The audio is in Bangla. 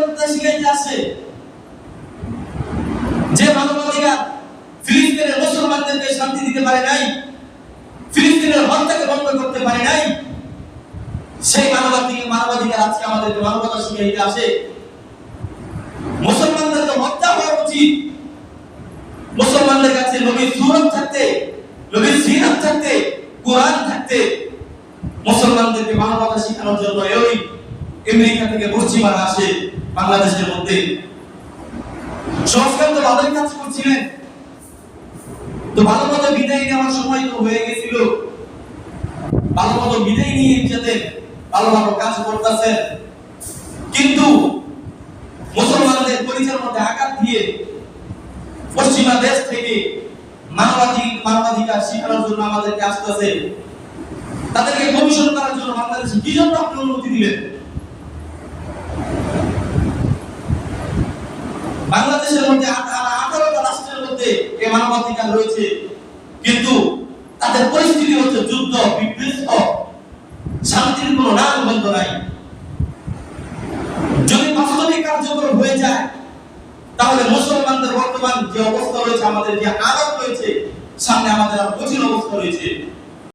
মানবাধিকার শিখাইতে আসে, যে মানবাধিকার ফিলিস্তিনের মুসলমানদেরকে শান্তি দিতে পারে নাই, ফিলিস্তিনের হত্যাকে বন্ধ করতে পারে নাই, সেই মানবাধিকার আজকে আমাদেরকে মানবতা শিখাইতে আসে। মুসলমানদেরকে হত্যা হওয়া উচিত। মুসলমানদের কাছে নবীর সুরত থাকতে, নবীর সিরাত থাকতে, কোরআন থাকতে মুসলমানদেরকে মানবতা শেখানোর জন্য ওই আমেরিকা থেকে পশ্চিমারা আসে বাংলাদেশের মধ্যে। সংস্কার তো ভালোই কাজ করছিলেন, তো ভালো মতো বিদায় নেওয়ার সময় তো হয়ে গেছিল, ভালো মতো বিদায় নিয়ে যেতেন, ভালো ভালো কাজ করতেছেন, কিন্তু মুসলমানদের পরিচয়ের মধ্যে আঘাত দিয়ে পশ্চিমা দেশ থেকে মানবাধিকার শেখানোর জন্য আমাদেরকে আসতেছে, তাদেরকে কমিশন করার জন্য বাংলাদেশে কি জন্য আপনি অনুমতি দিলেন? বাংলাদেশের মধ্যে 18টা রাষ্ট্রের মধ্যে এই মানবাধিকার রয়েছে, কিন্তু তাদের পরিস্থিতি হচ্ছে যুদ্ধ বিধ্বস্ত, শান্তির কোনো নাম গন্ধ নাই। যদি বাস্তবিক কার্যকর হয়ে যায় তাহলে মুসলমানদের বর্তমান যে অবস্থা রয়েছে, আমাদের যে আঘাত রয়েছে, সামনে আমাদের আর কঠিন অবস্থা রয়েছে।